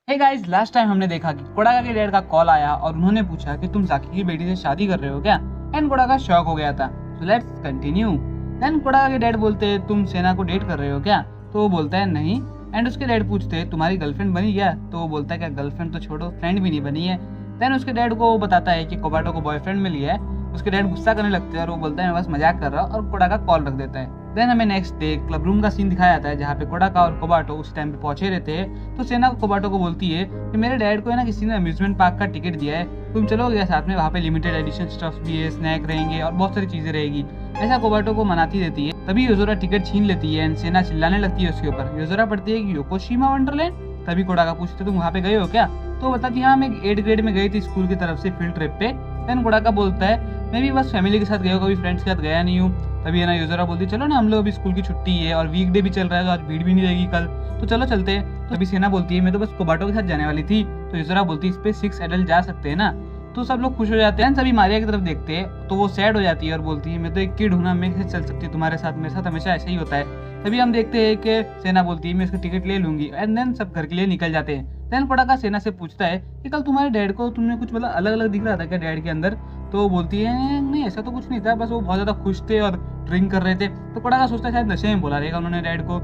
Hey guys, last time हमने देखा कि कोडाका के डैड का कॉल आया और उन्होंने पूछा कि तुम जाकी की बेटी से शादी कर रहे हो क्या। एंड कोडाका शॉक हो गया था। So let's continue. देन कोडाका के डैड बोलते तुम सेना को डेट कर रहे हो क्या। तो वो बोलता है नहीं। एंड उसके डैड पूछते तुम्हारी गर्लफ्रेंड बनी क्या। तो वो बोलता है क्या गर्लफ्रेंड तो छोड़ो, फ्रेंड भी नहीं बनी है। देन उसके डैड को बताता है कि कोबाटो को बॉयफ्रेंड मिल गया है। उसके डैड गुस्सा करने लगते हैं और वो बोलता है मैं बस मजाक कर रहा हूँ और कोडाका कॉल रख देता है। देन हमें नेक्स्ट डे क्लब रूम का सीन दिखाया जाता है जहाँ पे कोडाका और कोबाटो उस टाइम पे पहुंचे रहते हैं। तो सेना कोबाटो को बोलती है कि मेरे डैड को है ना किसी ने अम्यूजमेंट पार्क का टिकट दिया है, तुम चलोगे साथ में, वहाँ पे लिमिटेड एडिशन स्टफ्स भी है, स्नैक रहेंगे और बहुत सारी चीजें रहेगी। ऐसा कोबाटो को मनाती रहती है। तभी योजोरा टिकट छीन लेती है एंड सेना चिल्लाने लगती है उसके ऊपर। योजोरा पढ़ती है कि योकोशिमा वंडरलैंड। तभी कोडाका पूछते तुम वहाँ पे गए हो क्या। तो बताती हाँ मैं 8th ग्रेड में गई थी स्कूल की तरफ से फील्ड ट्रिप पे। देन कोडाका बोलता है मैं भी बस फैमिली के साथ गया हूँ, कभी फ्रेंड्स के साथ गया नहीं हूँ। तभी है ना योजोरा बोलती चलो ना, हम लोग अभी स्कूल की छुट्टी है और वीकडे भी चल रहा है तो आज भीड़ भी नहीं रहेगी कल, तो चलो चलते हैं। तो अभी सेना बोलती है मैं तो बस कोबाटो के साथ जाने वाली थी। तो योजोरा बोलती है इस पे 6 एडल्ट जा सकते हैं ना। तो सब लोग खुश हो जाते हैं। सभी मारिया की तरफ देखते हैं तो वो सैड हो जाती है और बोलती है मैं तो एक किड हूं ना, मैं कैसे चल सकती हूँ तुम्हारे साथ, मेरे साथ हमेशा ऐसा ही होता है। तभी हम देखते हैं कि सेना बोलती है मैं इसका टिकट ले लूंगी। एंड देन सब घर के लिए निकल जाते हैं। देन कोडाका सेना से पूछता है कि कल तुम्हारे डैड को तुमने कुछ मतलब अलग अलग दिख रहा था क्या डैड के अंदर। तो वो बोलती है नहीं ऐसा तो कुछ नहीं था, बस वो बहुत ज्यादा खुश थे और ड्रिंक कर रहे थे। तो कोडाका सोचता है शायद नशे में बोला रहेगा उन्होंने डैड को।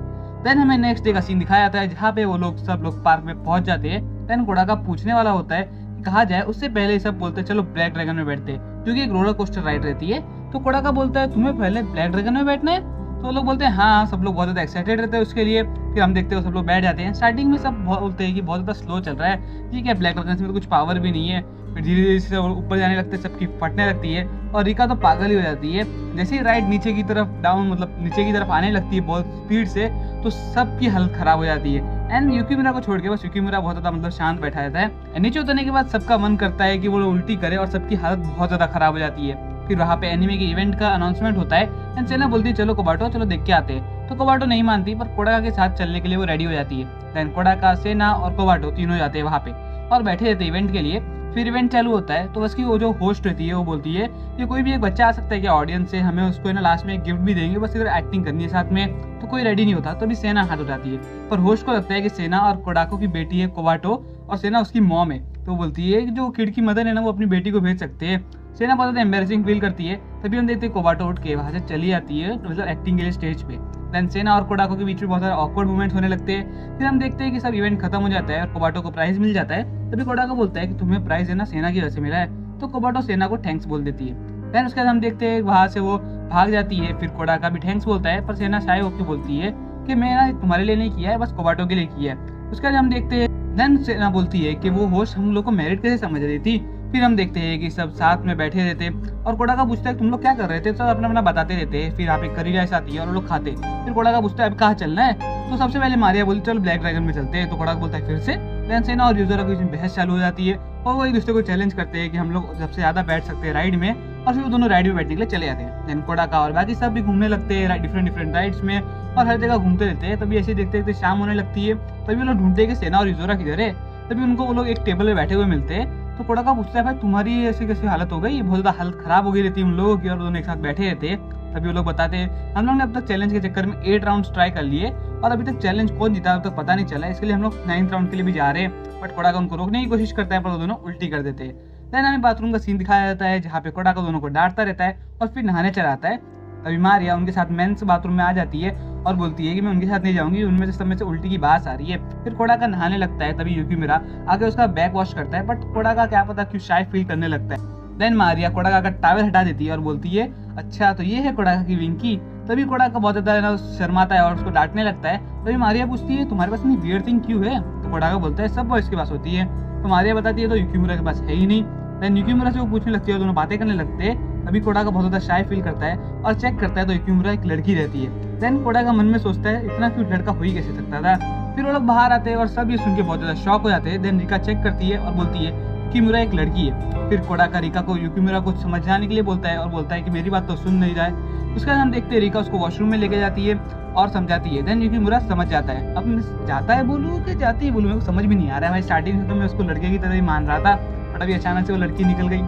देन हमें नेक्स्ट डे का सीन दिखाया जाता है जहाँ पे वो लोग सब लोग पार्क में पहुंच जाते हैं। देन कोडाका पूछने वाला होता है कि कहाँ जाए, उससे पहले सब बोलते चलो ब्लैक ड्रैगन में बैठते हैं क्योंकि एक रोलर कोस्टर राइड रहती है। तो कोडाका बोलता है तुम्हें पहले ब्लैक ड्रैगन में बैठना है। तो लोग बोलते हैं हाँ, सब लोग बहुत ज्यादा एक्साइटेड रहते हैं उसके लिए। फिर हम देखते हैं सब लोग बैठ जाते हैं। स्टार्टिंग में सब बोलते हैं कि बहुत ज्यादा स्लो चल रहा है, ठीक है, ब्लैक ड्रैगन में तो कुछ पावर भी नहीं है। फिर धीरे धीरे से ऊपर जाने लगते हैं, सबकी फटने लगती है और रिका तो पागल ही हो जाती है। जैसे ही राइड नीचे की तरफ डाउन मतलब नीचे की तरफ आने लगती है बहुत स्पीड से, तो सबकी हालत खराब हो जाती है। एंड युकिमुरा को छोड़ के बस युकिमुरा बहुत ज्यादा मतलब शांत बैठा रहता है। नीचे उतरने के बाद सबका मन करता है कि वो उल्टी करे और सबकी हालत बहुत ज्यादा खराब हो जाती है। फिर वहाँ पे एनिमे के इवेंट का अनाउंसमेंट होता है एंड सेना बोलती है चलो कोबाटो चलो देख के आते हैं। तो कोबाटो नहीं मानती पर कोडाका के साथ चलने के लिए वो रेडी हो जाती है। देन कोडाका, सेना और कोबाटो तीनों जाते हैं वहाँ पे और बैठे रहते हैं इवेंट के लिए। फिर इवेंट चालू होता है तो उसकी वो जो होस्ट रहती है वो बोलती है कि कोई भी एक बच्चा आ सकता है क्या ऑडियंस से, हमें उसको ना लास्ट में एक गिफ्ट भी देंगे, बस इधर एक्टिंग करनी है साथ में। तो कोई रेडी नहीं होता। तो अभी सेना हाथ उठाती है पर होस्ट को लगता है कि सेना और कोडाको की बेटी है कोबाटो और सेना उसकी मॉम है। तो बोलती है कि जो किड की मदर है ना वो अपनी बेटी को भेज सकते हैं। सेना बहुत ज़्यादा एम्बेरसिंग फील करती है। तभी हम देखते हैं कोबाटो उठ के वहाँ से चली आती है मतलब एक्टिंग के लिए स्टेज पे। देन सेना और कोडाको के बीच में बहुत सारे ऑकवर्ड मूवमेंट्स होने लगते हैं। फिर हम देखते हैं कि सब इवेंट खत्म हो जाता है और कोबाटो को प्राइज मिल जाता है। तभी कोडाको बोलता है कि तुम्हें प्राइज है ना सेना की वजह से मिला है। तो कोबाटो सेना को थैंक्स बोल देती है। देन उसके बाद हम देखते हैं वहाँ से वो भाग जाती है। फिर कोडाका भी थैंक्स बोलता है पर सेना शाय होकर बोलती है कि मैं ना तुम्हारे लिए नहीं किया है, बस कोबाटो के लिए किया है। उसके बाद हम देखते हैं देन सेना बोलती है कि वो होस्ट हम लोग को मैरिड कैसे समझ रही थी। फिर हम देखते हैं कि सब साथ में बैठे रहते और कोडाका पूछता है तुम लोग क्या कर रहे थे। सब अपना अपना बताते रहते हैं। फिर यहाँ पे करी राइस आती है और वो लोग खाते। फिर कोडाका पूछता है अब कहाँ चलना है। तो सबसे पहले मारिया बोलती चलो ब्लैक ड्रैगन में चलते हैं। तो कोडाका बोलता है फिर से। देन सेना और यूजरा के बीच में बहस चालू हो जाती है और वो एक दूसरे को चैलेंज करते हैं कि हम लोग सबसे ज्यादा बैठ सकते हैं राइड में। और फिर वो दोनों राइड में बैठने के लिए चले जाते हैं। देन कोडाका और बाकी सब भी घूमने लगते हैं डिफरेंट राइड्स में और हर जगह घूमते रहते हैं। तभी ऐसे देखते देखते शाम होने लगती है। तभी वो लोग ढूंढते हैं कि सेना और यूजरा किधर है। तभी उनको वो लोग एक टेबल पे बैठे हुए मिलते हैं। तो कोडाका पूछता है भाई तुम्हारी ऐसी कैसी हालत हो गई, बहुत ज्यादा हालत खराब हो गई रहती है उन लोगों की और दोनों एक साथ बैठे रहते हैं। तभी वो लोग बताते हैं हम लोग ने अब तक चैलेंज के चक्कर में 8 राउंड ट्राई कर लिए और अभी तक चैलेंज कौन जीता अब तक पता नहीं चला, इसके लिए हम लोग 9th राउंड के लिए भी जा रहे हैं। बट कोडाका उनको रोकने की कोशिश करता है पर वो दोनों उल्टी कर देते हैं। देन हमें बाथरूम का सीन दिखाया जाता है जहाँ पे कोडाका दोनों को डांटता रहता है और फिर नहाने चला आता है। तभी मारिया उनके साथ मेंस बाथरूम में आ जाती है और बोलती है कि मैं उनके साथ नहीं जाऊंगी, उनमें से सब में से उल्टी की बात आ रही है। फिर कोडाका नहाने लगता है। तभी युकिमुरा आगे उसका बैक वॉश करता है बट कोडाका क्या पता क्यों शाय फील करने लगता है। देन मारिया कोडाका का टॉवल हटा देती है और बोलती है अच्छा तो ये है कोडाका की विंकी। तभी कोडाका बहुत ज्यादा शर्माता है और उसको डांटने लगता है। तभी मारिया पूछती है तुम्हारे पास इतनी वियर्ड थिंग क्यों है। तो कोडाका बोलता है सब बॉयज के पास होती है। तो मारिया बताती है तो युकिमुरा के पास है ही नहीं। देन युकिमुरा से वो पूछने लगती है और दोनों बातें करने लगते हैं। तभी कोडाका बहुत ज्यादा शाय फील करता है और चेक करता है तो युकिमुरा एक लड़की रहती है। देन कोडाका मन में सोचता है इतना क्यूट लड़का हो ही कैसे सकता था। फिर वो लोग बाहर आते हैं और सब ये सुन के बहुत ज्यादा शॉक हो जाते हैं। देन रिका चेक करती है और बोलती है युकिमुरा एक लड़की है। फिर कोडाका रिका को युकिमुरा को समझाने के लिए बोलता है और बोलता है कि मेरी बात तो सुन नहीं रहा है। उसके बाद हम देखते हैं रिका उसको वॉशरूम में लेके जाती है और समझाती है। देन युकिमुरा समझ जाता है। अब मैं जाता है बोलूँ कि जाती है बोलूँ, मेरे को समझ भी नहीं आ रहा है भाई। स्टार्टिंग से तो मैं उसको लड़के की तरह ही मान रहा था बट अभी अचानक से वो लड़की निकल गई।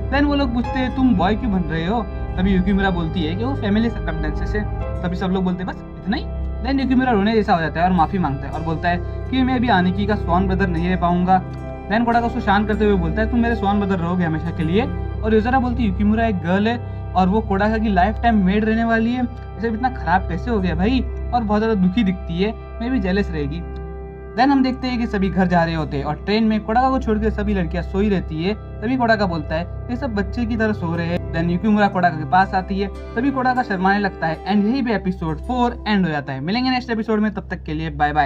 देन वो लोग पूछते हैं तुम बॉय क्यों बन रहे हो। तभी युकिमुरा बोलती है कि वो फैमिली सर्कमस्टेंसेस है। तभी सब लोग बोलते हैं बस इतना ही। देन युकिमुरा रोने जैसा हो जाता है और माफी मांगता है और बोलता है कि मैं अभी आनिकी का स्वान ब्रदर नहीं रह पाऊंगा। देन कोडाका उसको शांत करते हुए बोलता है तुम मेरे स्वान ब्रदर रहोगे हमेशा के लिए। और योजारा बोलती है युकिमुरा एक गर्ल है और वो कोडाका की लाइफ टाइम मेड रहने वाली है, ऐसे इतना खराब कैसे हो गया भाई, और बहुत ज्यादा दुखी दिखती है, मैं भी जेलस रहेगी। देन हम देखते हैं कि सभी घर जा रहे होते हैं और ट्रेन में कोडाका को छोड़कर सभी लड़कियां सोई रहती है। तभी कोडाका बोलता है ये सब बच्चे की तरह सो रहे हैं। देन युकिमुरा कोडाका के पास आती है, तभी कोडाका शर्माने लगता है एंड यही पे एपिसोड 4 एंड हो जाता है। मिलेंगे नेक्स्ट एपिसोड में, तब तक के लिए बाय बाय।